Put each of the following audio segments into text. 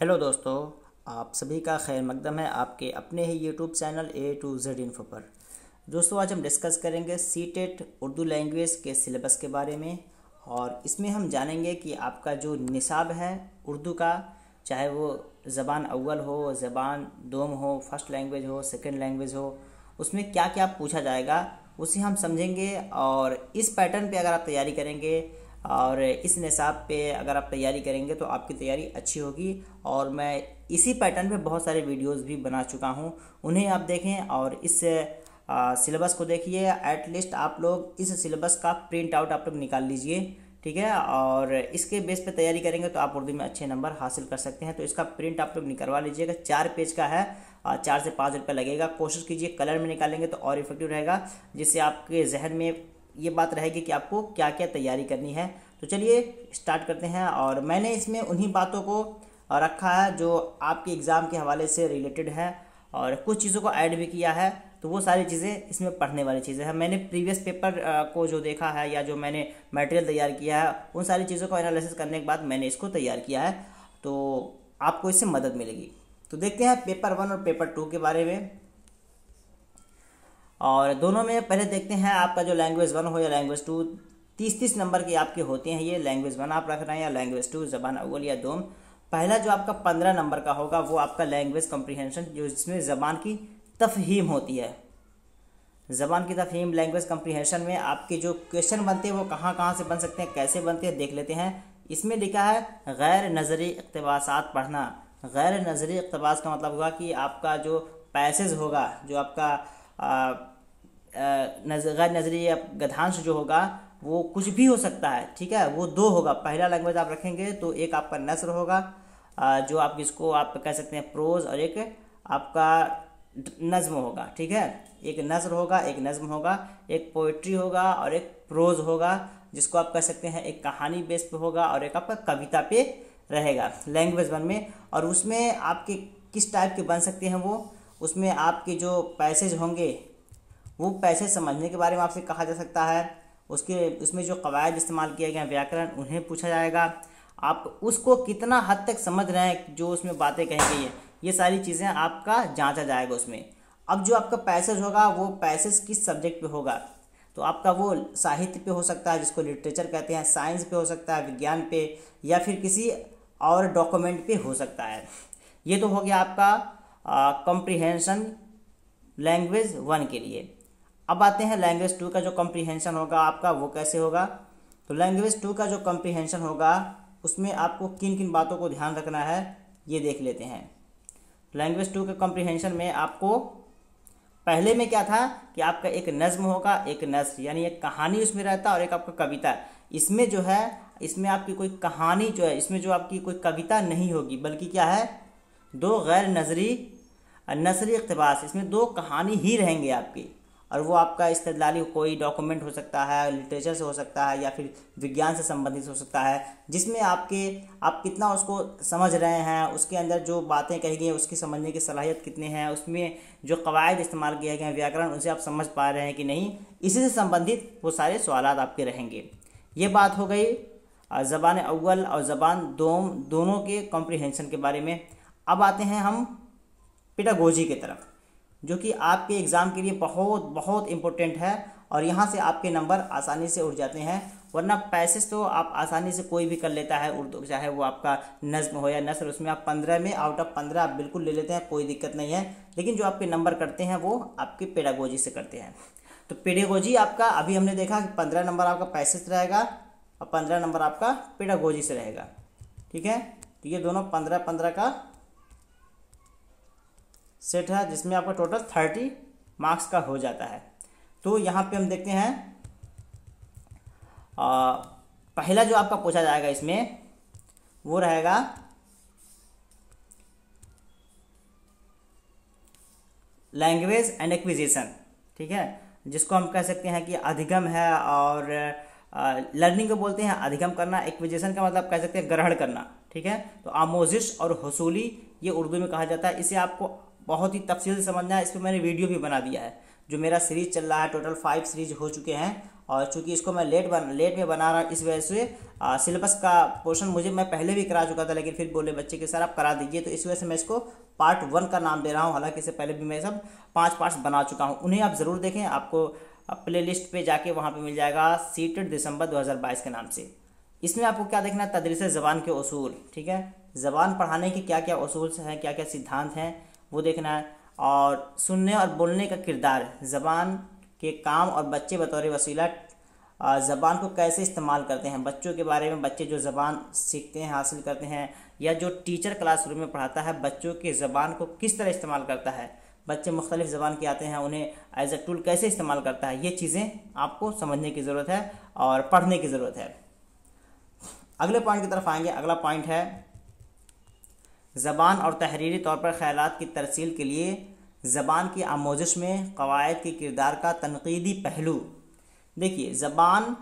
Hello दोस्तों, आप सभी का खैर मकदम है आपके अपने ही YouTube channel A to Z info पर। दोस्तों, आज हम डिस्कस करेंगे सीटेट उर्दू लैंग्वेज के सिलेबस के बारे में। और इसमें हम जानेंगे कि आपका जो निसाब है उर्दू का, चाहे वो ज़बान अव्वल हो, ज़बान दोम हो, फर्स्ट लैंग्वेज हो, सेकंड लैंग्वेज हो, उसमें क्या क्या पूछा जाएगा उसे हम समझेंगे। और इस पैटर्न पे अगर आप तैयारी करेंगे और इस निसाब पे अगर आप तैयारी करेंगे तो आपकी तैयारी अच्छी होगी। और मैं इसी पैटर्न पे बहुत सारे वीडियोस भी बना चुका हूँ, उन्हें आप देखें और इस सिलेबस को देखिए। एटलीस्ट आप लोग इस सिलेबस का प्रिंट आउट आप लोग निकाल लीजिए, ठीक है। और इसके बेस पे तैयारी करेंगे तो आप उर्दू में अच्छे नंबर हासिल कर सकते हैं। तो इसका प्रिंट आप लोग निकलवा लीजिएगा, 4 पेज का है, 4 से 5 रुपये लगेगा। कोशिश कीजिए कलर में निकालेंगे तो और इफेक्टिव रहेगा, जिससे आपके जहन में ये बात रहेगी कि आपको क्या क्या तैयारी करनी है। तो चलिए स्टार्ट करते हैं। और मैंने इसमें उन्हीं बातों को रखा है जो आपके एग्ज़ाम के हवाले से रिलेटेड है, और कुछ चीज़ों को ऐड भी किया है। तो वो सारी चीज़ें इसमें पढ़ने वाली चीज़ें हैं। मैंने प्रीवियस पेपर को जो देखा है या जो मैंने मटेरियल तैयार किया है, उन सारी चीज़ों को एनालिसिस करने के बाद मैंने इसको तैयार किया है, तो आपको इससे मदद मिलेगी। तो देखते हैं पेपर 1 और पेपर 2 के बारे में। और दोनों में पहले देखते हैं आपका जो लैंग्वेज 1 हो या लैंग्वेज 2, 30-30 नंबर के आपके होते हैं। ये लैंग्वेज 1 आप रख रहे हैं या लैंग्वेज 2, ज़बान अव्वल या दोम। पहला जो आपका 15 नंबर का होगा वो आपका लैंग्वेज कम्प्रीहेंशन, जो जिसमें ज़बान की तफहीम होती है। ज़बान की तफहीम लैंग्वेज कम्प्रीहेंशन में आपके जो क्वेश्चन बनते हैं वो कहाँ कहाँ से बन सकते हैं, कैसे बनते हैं, देख लेते हैं। इसमें लिखा है गैर नज़री इक़्तिबासात पढ़ना। गैर नज़री इक़्तिबास का मतलब होगा कि आपका जो पैसेज होगा, जो आपका गैर नज़री या गद्यांश जो होगा वो कुछ भी हो सकता है, ठीक है। वो 2 होगा। पहला लैंग्वेज आप रखेंगे तो एक आपका नस्र होगा, जो आप इसको आप कह सकते हैं प्रोज, और एक आपका नज़्म होगा, ठीक है। एक नस्र होगा, एक नज़्म होगा, एक पोइट्री होगा और एक प्रोज होगा, जिसको आप कह सकते हैं एक कहानी बेस पे होगा, और एक आपका कविता पे रहेगा लैंग्वेज 1 में। और उसमें आपके किस टाइप के बन सकते हैं वो, उसमें आपके जो पैसेज होंगे वो पैसेज समझने के बारे में आपसे कहा जा सकता है। उसमें जो कवायद इस्तेमाल किए गए व्याकरण, उन्हें पूछा जाएगा। आप उसको कितना हद तक समझ रहे हैं, जो उसमें बातें कही गई हैं, ये सारी चीज़ें आपका जांचा जाएगा उसमें। अब जो आपका पैसेज होगा वो पैसेज किस सब्जेक्ट पे होगा, तो आपका वो साहित्य पे हो सकता है, जिसको लिटरेचर कहते हैं, साइंस पे हो सकता है, विज्ञान पे, या फिर किसी और डॉक्यूमेंट पे हो सकता है। ये तो हो गया आपका कॉम्प्रिहेंशन लैंग्वेज 1 के लिए। अब आते हैं लैंग्वेज 2 का जो कॉम्प्रिहेंशन होगा आपका, वो कैसे होगा। तो लैंग्वेज 2 का जो कॉम्प्रिहेंशन होगा उसमें आपको किन किन बातों को ध्यान रखना है, ये देख लेते हैं। लैंग्वेज 2 के कॉम्प्रिहेंशन में आपको पहले में क्या था कि आपका एक नज़्म होगा, एक नस्र, यानी एक कहानी उसमें रहता है, और एक आपका कविता। इसमें जो है, इसमें आपकी कोई कहानी जो है, इसमें जो आपकी कोई कविता नहीं होगी, बल्कि क्या है, 2 गैर नज़री इक़्तिबास, इसमें 2 कहानी ही रहेंगे आपकी। और वो आपका इस्तेदलाली कोई डॉक्यूमेंट हो सकता है, लिटरेचर से हो सकता है, या फिर विज्ञान से संबंधित हो सकता है, जिसमें आप कितना उसको समझ रहे हैं, उसके अंदर जो बातें कही गई हैं उसकी समझने की सलाहियत कितनी है, उसमें जो कवायद इस्तेमाल किए गए हैं व्याकरण, उनसे आप समझ पा रहे हैं कि नहीं, इसी से संबंधित वो सारे सवालात आपके रहेंगे। ये बात हो गई ज़बान अव्वल और ज़बान दोम दोनों के कॉम्प्रिहेंशन के बारे में। अब आते हैं हम पेडागोजी की तरफ, जो कि आपके एग्ज़ाम के लिए बहुत बहुत इम्पोर्टेंट है, और यहाँ से आपके नंबर आसानी से उठ जाते हैं। वरना पैसेज तो आप आसानी से कोई भी कर लेता है उर्दू, चाहे वो आपका नज़्म हो या नस्र, उसमें आप 15 में आउट ऑफ 15 आप बिल्कुल ले लेते हैं, कोई दिक्कत नहीं है। लेकिन जो आपके नंबर करते हैं वो आपके पेडागोजी से करते हैं। तो पेडागोजी आपका अभी हमने देखा कि 15 नंबर आपका पैसेज रहेगा और 15 नंबर आपका पेडागोजी से रहेगा, ठीक है। तो ये दोनों 15-15 का सेट है, जिसमें आपका टोटल 30 मार्क्स का हो जाता है। तो यहाँ पे हम देखते हैं पहला जो आपका पूछा जाएगा इसमें वो रहेगा लैंग्वेज एंड एक्विजिशन, ठीक है, जिसको हम कह सकते हैं कि अधिगम है। और लर्निंग को बोलते हैं अधिगम करना, एक्विजिशन का मतलब कह सकते हैं ग्रहण करना, ठीक है। तो आमोजिश और हुसूली ये उर्दू में कहा जाता है। इसे आपको बहुत ही तफसील से समझना है। इस पर मैंने वीडियो भी बना दिया है, जो मेरा सीरीज चल रहा है, टोटल 5 सीरीज हो चुके हैं, और चूंकि इसको मैं लेट में बना रहा हूँ, इस वजह से सिलेबस का पोर्शन मैं पहले भी करा चुका था, लेकिन फिर बोले बच्चे के सर आप करा दीजिए, तो इस वजह से मैं इसको पार्ट 1 का नाम दे रहा हूँ। हालांकि इससे पहले भी मैं सब 5 पार्ट्स बना चुका हूँ, उन्हें आप ज़रूर देखें। आपको प्ले लिस्ट पर जाके वहाँ पर मिल जाएगा सीटेड दिसंबर 2022 के नाम से। इसमें आपको क्या देखना है, तदरीस ज़बान के उसूल, ठीक है, ज़बान पढ़ाने के क्या क्या उसूल हैं, क्या क्या सिद्धांत हैं वो देखना है। और सुनने और बोलने का किरदार, ज़बान के काम और बच्चे बतौर वसीला ज़बान को कैसे इस्तेमाल करते हैं, बच्चों के बारे में, बच्चे जो ज़बान सीखते हैं, हासिल करते हैं, या जो टीचर क्लासरूम में पढ़ाता है बच्चों के ज़बान को किस तरह इस्तेमाल करता है, बच्चे मुख्तलिफ़ ज़बान के आते हैं उन्हें एज ए टूल कैसे इस्तेमाल करता है, ये चीज़ें आपको समझने की ज़रूरत है और पढ़ने की ज़रूरत है। अगले पॉइंट की तरफ आएंगे। अगला पॉइंट है ज़बान और तहरीरी तौर पर ख़यालात की तरसील के लिए ज़बान की आमोज़िश में क़वायद के किरदार का तनक़ीदी पहलू। देखिए, ज़बान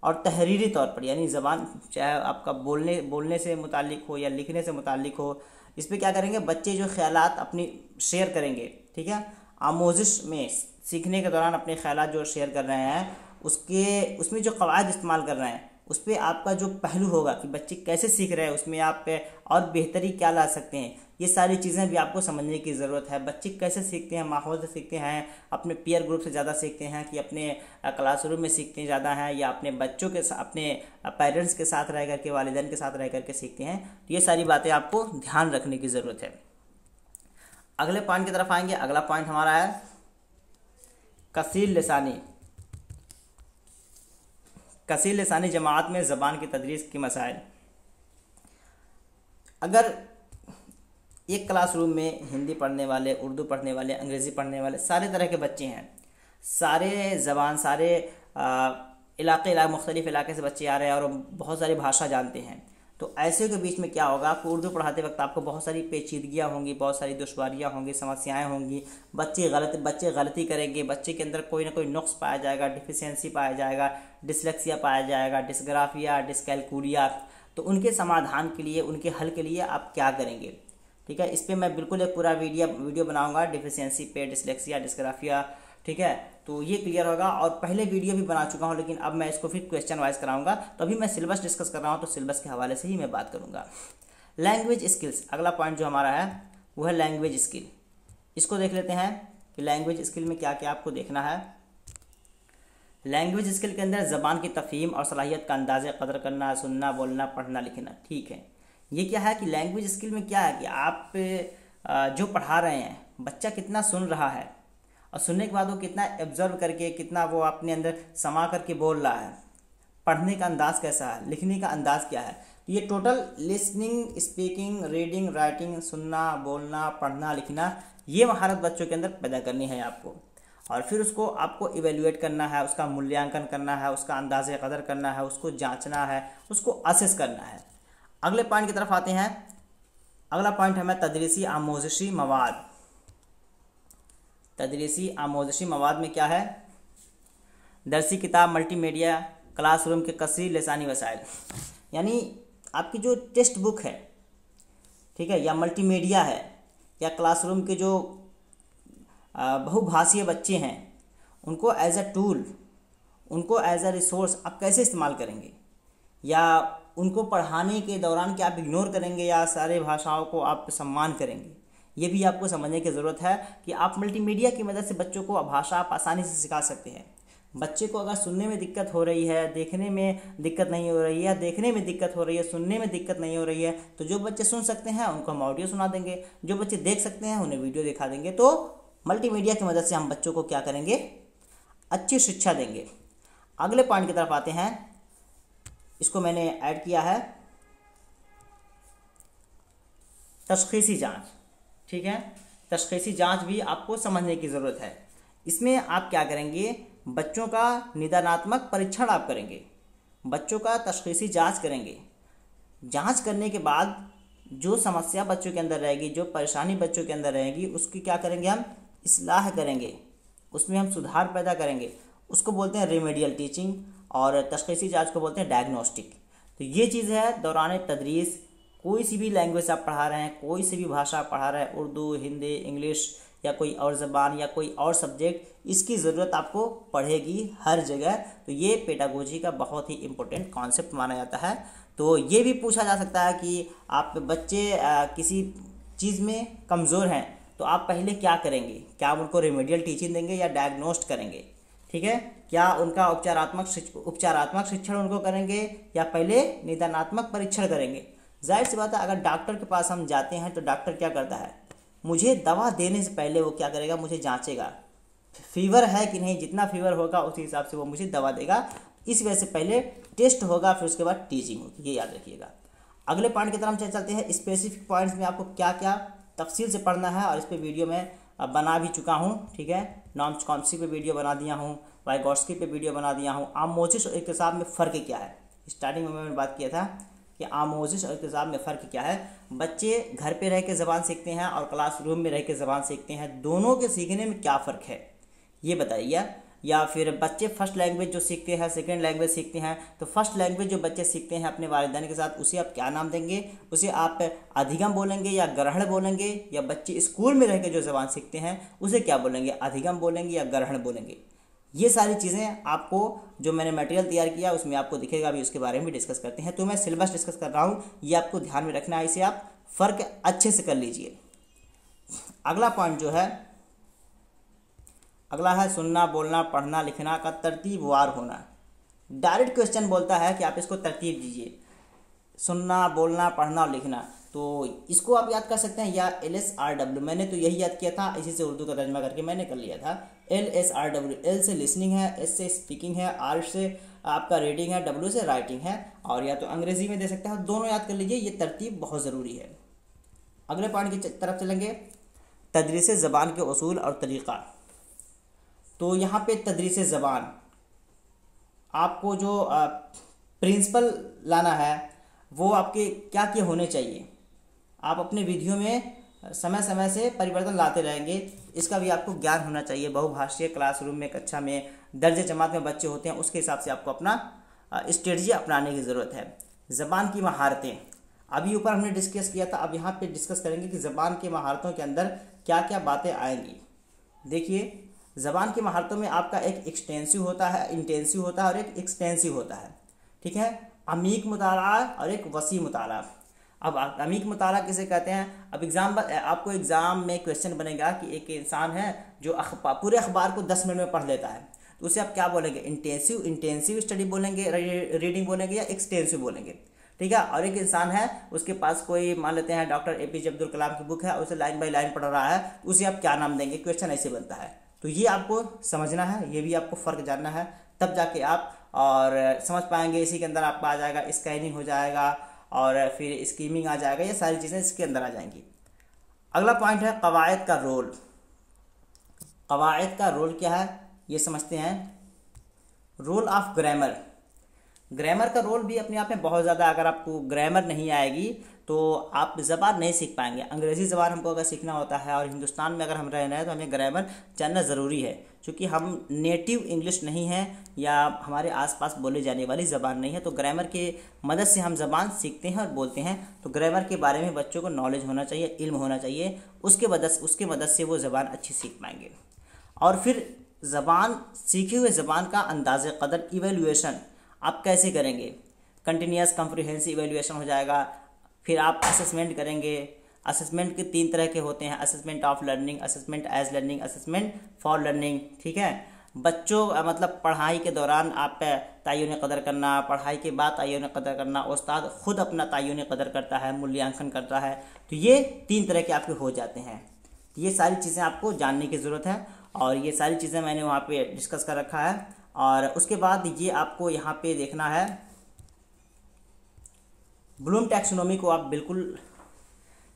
और तहरीरी तौर पर, यानी ज़बान चाहे आपका बोलने से मुताल्लिक़ हो या लिखने से मुताल्लिक़ हो, इस पर क्या करेंगे, बच्चे जो ख़यालात अपनी शेयर करेंगे, ठीक है, आमोज़िश में सीखने के दौरान अपने ख़यालात जो शेयर कर रहे हैं, उसमें जो क़वायद इस्तेमाल कर रहे हैं, उस पर आपका जो पहलू होगा कि बच्चे कैसे सीख रहे हैं, उसमें आप और बेहतरी क्या ला सकते हैं, ये सारी चीज़ें भी आपको समझने की ज़रूरत है। बच्चे कैसे सीखते हैं, माहौल से सीखते हैं, अपने पीयर ग्रुप से ज़्यादा सीखते हैं कि अपने क्लासरूम में सीखते हैं ज़्यादा हैं, या अपने बच्चों के साथ, अपने पेरेंट्स के साथ रह करके, वालिदैन के साथ रह करके सीखते हैं। तो ये सारी बातें आपको ध्यान रखने की ज़रूरत है। अगले पॉइंट की तरफ आएंगे। अगला पॉइंट हमारा है कसीर लिसानी जमात में ज़बान की तदरीस की मसाइल। अगर एक क्लासरूम में हिंदी पढ़ने वाले, उर्दू पढ़ने वाले, अंग्रेज़ी पढ़ने वाले सारे तरह के बच्चे हैं, सारे ज़बान, सारे मुख्तलिफ़ इलाके से बच्चे आ रहे हैं और बहुत सारी भाषा जानते हैं, तो ऐसे के बीच में क्या होगा, आपको उर्दू पढ़ाते वक्त आपको बहुत सारी पेचीदगियाँ होंगी, बहुत सारी दुश्वारियाँ होंगी, समस्याएं होंगी, बच्चे गलती करेंगे, बच्चे के अंदर कोई ना कोई नुक्स पाया जाएगा, डिफिशियंसी पाया जाएगा, डिसलेक्सिया पाया जाएगा, डिसग्राफिया, डिसकैलकुलिया। तो उनके समाधान के लिए, उनके हल के लिए आप क्या करेंगे, ठीक है, इस पर मैं बिल्कुल एक पूरा वीडियो बनाऊँगा डिफिशियंसी पे, डिसलेक्सिया, डिसग्राफिया, ठीक है, तो ये क्लियर होगा। और पहले वीडियो भी बना चुका हूँ, लेकिन अब मैं इसको फिर क्वेश्चन वाइज कराऊंगा। तो अभी मैं सिलेबस डिस्कस कर रहा हूँ, तो सिलेबस के हवाले से ही मैं बात करूँगा। लैंग्वेज स्किल्स, अगला पॉइंट जो हमारा है वो है लैंग्वेज स्किल। इसको देख लेते हैं कि लैंग्वेज स्किल में क्या क्या आपको देखना है। लैंग्वेज स्किल के अंदर ज़बान की तफ़हीम और सलाहियत का अंदाज़ कदर करना, सुनना, बोलना, पढ़ना, लिखना, ठीक है। ये क्या है कि लैंग्वेज स्किल में क्या है कि आप जो पढ़ा रहे हैं, बच्चा कितना सुन रहा है, और सुनने के बाद वो कितना ऑब्जर्व करके, कितना वो अपने अंदर समा करके बोल रहा है, पढ़ने का अंदाज़ कैसा है, लिखने का अंदाज़ क्या है। तो ये total listening, speaking, reading, writing, सुनना, बोलना, पढ़ना, लिखना, ये महारत बच्चों के अंदर पैदा करनी है आपको। और फिर उसको आपको इवेल्युएट करना है, उसका मूल्यांकन करना है, उसका अंदाज़े कदर करना है, उसको जाँचना है, उसको असेस करना है। अगले पॉइंट की तरफ आते हैं। अगला पॉइंट हमें तदरीसी आमोज़शी मवाद। तदरीसी आमोज़शी मवाद में क्या है, दरसी किताब, मल्टीमीडिया, क्लासरूम के कसीर लिसानी वसाइल, यानी आपकी जो टेक्स्ट बुक है, ठीक है, या मल्टीमीडिया है, या क्लासरूम के जो बहुभाषीय बच्चे हैं, उनको एज अ टूल, उनको एज अ रिसोर्स आप कैसे इस्तेमाल करेंगे, या उनको पढ़ाने के दौरान क्या आप इग्नोर करेंगे, या सारे भाषाओं को आप सम्मान करेंगे। ये भी आपको समझने की ज़रूरत है कि आप मल्टीमीडिया की मदद से बच्चों को भाषा आप आसानी से सिखा सकते हैं। बच्चे को अगर सुनने में दिक्कत हो रही है, देखने में दिक्कत नहीं हो रही है, देखने में दिक्कत हो रही है, सुनने में दिक्कत नहीं हो रही है, तो जो बच्चे सुन सकते हैं उनको हम ऑडियो सुना देंगे, जो बच्चे देख सकते हैं उन्हें वीडियो दिखा देंगे। तो मल्टीमीडिया की मदद से हम बच्चों को क्या करेंगे, अच्छी शिक्षा देंगे। अगले पॉइंट की तरफ आते हैं। इसको मैंने ऐड किया है तशख़ीसी जाँच, ठीक है। तशख़ीसी जाँच भी आपको समझने की ज़रूरत है। इसमें आप क्या करेंगे, बच्चों का निदानात्मक परीक्षण आप करेंगे, बच्चों का तशख़ीसी जाँच करेंगे। जाँच करने के बाद जो समस्या बच्चों के अंदर रहेगी, जो परेशानी बच्चों के अंदर रहेगी, उसकी क्या करेंगे, हम इस्लाह करेंगे, उसमें हम सुधार पैदा करेंगे। उसको बोलते हैं रेमेडियल टीचिंग, और तशख़ीसी जाँच को बोलते हैं डायग्नोस्टिक। तो ये चीज़ है दौरान तदरीस। कोई सी भी लैंग्वेज आप पढ़ा रहे हैं, कोई सी भी भाषा आप पढ़ा रहे हैं, उर्दू, हिंदी, इंग्लिश या कोई और ज़बान या कोई और सब्जेक्ट, इसकी ज़रूरत आपको पड़ेगी हर जगह। तो ये पेडागोजी का बहुत ही इम्पोर्टेंट कॉन्सेप्ट माना जाता है। तो ये भी पूछा जा सकता है कि आप बच्चे किसी चीज़ में कमज़ोर हैं तो आप पहले क्या करेंगे, क्या आप उनको रेमेडियल टीचिंग देंगे या डायग्नोस्ट करेंगे, ठीक है, क्या उनका उपचारात्मक शिक्षण उनको करेंगे या पहले निदानात्मक परीक्षण करेंगे। जाहिर सी बात है, अगर डॉक्टर के पास हम जाते हैं तो डॉक्टर क्या करता है, मुझे दवा देने से पहले वो क्या करेगा, मुझे जांचेगा फीवर है कि नहीं, जितना फीवर होगा उसी हिसाब से वो मुझे दवा देगा। इस वजह से पहले टेस्ट होगा, फिर उसके बाद टीचिंग होगी, ये याद रखिएगा। अगले पॉइंट की तरफ चलते हैं। स्पेसिफिक पॉइंट्स में आपको क्या क्या तफसील से पढ़ना है, और इस पर वीडियो में बना भी चुका हूँ, ठीक है। नॉर्म्स चॉम्स्की पे वीडियो बना दिया हूँ, वाइगॉट्स्की पे वीडियो बना दिया हूँ। आमोसिस और इक्तिसाब में फ़र्क क्या है, स्टार्टिंग में मैंने बात किया था कि आमोसिस और इक्तिसाब में फ़र्क क्या है। बच्चे घर पे रह के ज़बान सीखते हैं और क्लासरूम में रह के ज़बान सीखते हैं, दोनों के सीखने में क्या फ़र्क है ये बताइए। या फिर बच्चे फर्स्ट लैंग्वेज जो सीखते हैं, सेकंड लैंग्वेज सीखते हैं, तो फर्स्ट लैंग्वेज जो बच्चे सीखते हैं अपने वालिदैन के साथ, उसे आप क्या नाम देंगे, उसे आप अधिगम बोलेंगे या ग्रहण बोलेंगे, या बच्चे स्कूल में रह के जो ज़बान सीखते हैं उसे क्या बोलेंगे, अधिगम बोलेंगे या ग्रहण बोलेंगे। ये सारी चीज़ें आपको जो मैंने मटेरियल तैयार किया उसमें आपको दिखेगा, अभी उसके बारे में भी डिस्कस करते हैं। तो मैं सिलेबस डिस्कस कर रहा हूँ, ये आपको ध्यान में रखना है, इसे आप फ़र्क अच्छे से कर लीजिए। अगला पॉइंट जो है, अगला है सुनना, बोलना, पढ़ना, लिखना का तरतीबवार होना। डायरेक्ट क्वेश्चन बोलता है कि आप इसको तरतीब दीजिए, सुनना, बोलना, पढ़ना और लिखना। तो इसको आप याद कर सकते हैं या LSRW, मैंने तो यही याद किया था, इसी से उर्दू का तर्जमा करके मैंने कर लिया था। LSRW, L से लिसनिंग है, S से स्पीकिंग है, R से आपका रीडिंग है, W से राइटिंग है, और या तो अंग्रेजी में दे सकते हैं, दोनों याद कर लीजिए, ये तरतीब बहुत ज़रूरी है। अगले पॉइंट की तरफ चलेंगे, तदरीस ज़बान के उसूल और तरीक़ा। तो यहाँ पे तदरीस ज़बान, आपको जो प्रिंसिपल लाना है वो आपके क्या क्या होने चाहिए। आप अपने विधियों में समय समय से परिवर्तन लाते रहेंगे, इसका भी आपको ज्ञान होना चाहिए। बहुभाषीय क्लासरूम में, कक्षा में, दर्जे जमात में बच्चे होते हैं, उसके हिसाब से आपको अपना स्ट्रेटजी अपनाने की ज़रूरत है। ज़बान की महारतें, अभी ऊपर हमने डिस्कस किया था, अब यहाँ पे डिस्कस करेंगे कि ज़बान की महारतों के अंदर क्या क्या बातें आएंगी। देखिए, ज़बान की महारतों में आपका एक एक्सटेंसिव होता है, इंटेंसिव होता है और एक एक्सटेंसिव होता है, ठीक है। अमीक मुताला और एक वसी मुताला। अब अमीक मुताला किसे कहते हैं, अब आपको एग्ज़ाम में क्वेश्चन बनेगा कि एक इंसान है जो पूरे अखबार को 10 मिनट में पढ़ लेता है, तो उसे आप क्या बोलेंगे, इंटेंसिव स्टडी बोलेंगे, रीडिंग बोलेंगे या एक्सटेंसिव बोलेंगे, ठीक है। और एक इंसान है, उसके पास कोई मान लेते हैं डॉक्टर APJ अब्दुल कलाम की बुक है, उसे लाइन बाय लाइन पढ़ रहा है, उसे आप क्या नाम देंगे, क्वेश्चन ऐसे बनता है। तो ये आपको समझना है, ये भी आपको फ़र्क जानना है, तब जाके आप और समझ पाएंगे। इसी के अंदर आपका आ जाएगा स्कैनिंग हो जाएगा और फिर स्कीमिंग आ जाएगा, ये सारी चीज़ें इसके अंदर आ जाएंगी। अगला पॉइंट है कवायद का रोल। कवायद का रोल क्या है ये समझते हैं। रोल ऑफ ग्रामर, ग्रामर का रोल भी अपने आप में बहुत ज़्यादा, अगर आपको ग्रामर नहीं आएगी तो आप ज़बान नहीं सीख पाएंगे। अंग्रेज़ी ज़बान हमको अगर सीखना होता है और हिंदुस्तान में अगर हम रह रहे हैं तो हमें ग्रामर जानना ज़रूरी है, क्योंकि हम नेटिव इंग्लिश नहीं है या हमारे आसपास बोले जाने वाली ज़बान नहीं है। तो ग्रामर के मदद से हम ज़बान सीखते हैं और बोलते हैं। तो ग्रामर के बारे में बच्चों को नॉलेज होना चाहिए, इल्म होना चाहिए, उसके मदद से वो ज़बान अच्छी सीख पाएंगे। और फिर ज़बान, सीखी हुए ज़बान का अंदाज़ क़दर, इवेल्यूएशन आप कैसे करेंगे। कंटिन्यूस कॉम्प्रिहेंसिव इवेल्यूएशन हो जाएगा, फिर आप असेसमेंट करेंगे। असेसमेंट के 3 तरह के होते हैं, assessment of learning, assessment as learning, assessment for learning, ठीक है। बच्चों मतलब पढ़ाई के दौरान आप तय्युन कदर करना, पढ़ाई के बाद तय्युन कदर करना, उस्ताद खुद अपना तय्युन कदर करता है, मूल्यांकन करता है। तो ये 3 तरह के आपके हो जाते हैं। ये सारी चीज़ें आपको जानने की ज़रूरत है और ये सारी चीज़ें मैंने वहाँ पे डिस्कस कर रखा है। और उसके बाद ये आपको यहाँ पे देखना है, ब्लूम टैक्सोनॉमी को आप बिल्कुल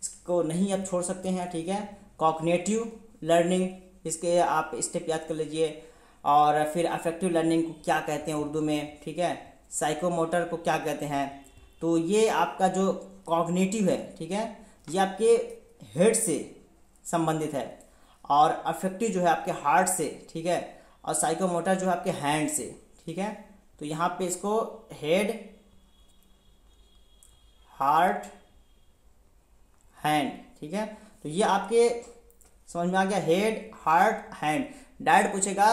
इसको नहीं आप छोड़ सकते हैं, ठीक है। कॉग्निटिव लर्निंग, इसके आप स्टेप याद कर लीजिए। और फिर अफेक्टिव लर्निंग को क्या कहते हैं उर्दू में, ठीक है। साइकोमोटर को क्या कहते हैं। तो ये आपका जो कॉग्निटिव है, ठीक है, ये आपके हेड से संबंधित है और अफेक्टिव जो है आपके हार्ट से, ठीक है, और साइकोमोटर जो है आपके हैंड से, ठीक है। तो यहाँ पे इसको हेड, हार्ट, हैंड, ठीक है। तो ये आपके समझ में आ गया। Head, heart, hand. डायट पूछेगा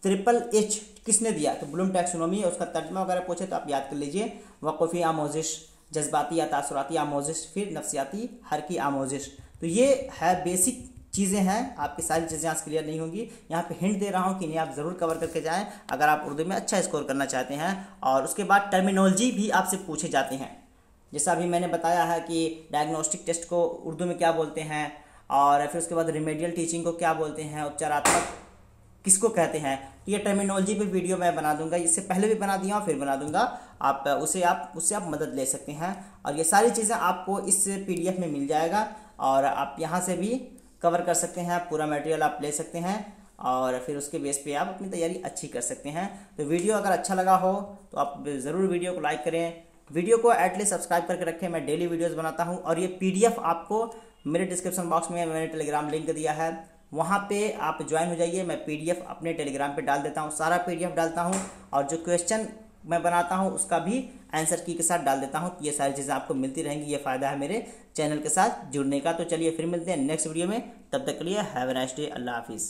HHH किसने दिया, तो ब्लूम टैक्सोनॉमी है, उसका तर्जमा वगैरह पूछे तो आप याद कर लीजिए। वक़फ़ी आमोजिश, जज्बाती या तासुराती आमोजिश, फिर नफ्सियाती हरकी आमोजिश। तो ये है बेसिक चीज़ें हैं, आपकी सारी चीज़ें आज क्लियर नहीं होंगी। यहाँ पे हिंट दे रहा हूँ कि इन्हें आप ज़रूर कवर करके जाएं अगर आप उर्दू में अच्छा स्कोर करना चाहते हैं। और उसके बाद टर्मिनोलॉजी भी आपसे पूछे जाते हैं, जैसा अभी मैंने बताया है कि डायग्नोस्टिक टेस्ट को उर्दू में क्या बोलते हैं, और फिर उसके बाद रिमेडियल टीचिंग को क्या बोलते हैं, उपचारात्मक किसको कहते हैं। तो ये टर्मिनोलॉजी पे वीडियो मैं बना दूंगा, इससे पहले भी बना दिया और फिर बना दूंगा, आप उससे आप मदद ले सकते हैं। और ये सारी चीज़ें आपको इस PDF में मिल जाएगा और आप यहाँ से भी कवर कर सकते हैं, पूरा मटेरियल आप ले सकते हैं और फिर उसके बेस पे आप अपनी तैयारी अच्छी कर सकते हैं। तो वीडियो अगर अच्छा लगा हो तो आप ज़रूर वीडियो को लाइक करें, वीडियो को एटलीस्ट सब्सक्राइब करके रखें। मैं डेली वीडियोस बनाता हूं और ये PDF आपको मेरे डिस्क्रिप्शन बॉक्स में मैंने टेलीग्राम लिंक दिया है, वहां पे आप ज्वाइन हो जाइए। मैं PDF अपने टेलीग्राम पे डाल देता हूं, सारा PDF डालता हूं और जो क्वेश्चन मैं बनाता हूं उसका भी आंसर की के साथ डाल देता हूं। ये सारी चीज़ें आपको मिलती रहेंगी, ये फ़ायदा है मेरे चैनल के साथ जुड़ने का। तो चलिए फिर मिलते हैं नेक्स्ट वीडियो में, तब तक के लिए हैव अ नाइस डे, अल्लाह हाफिज़।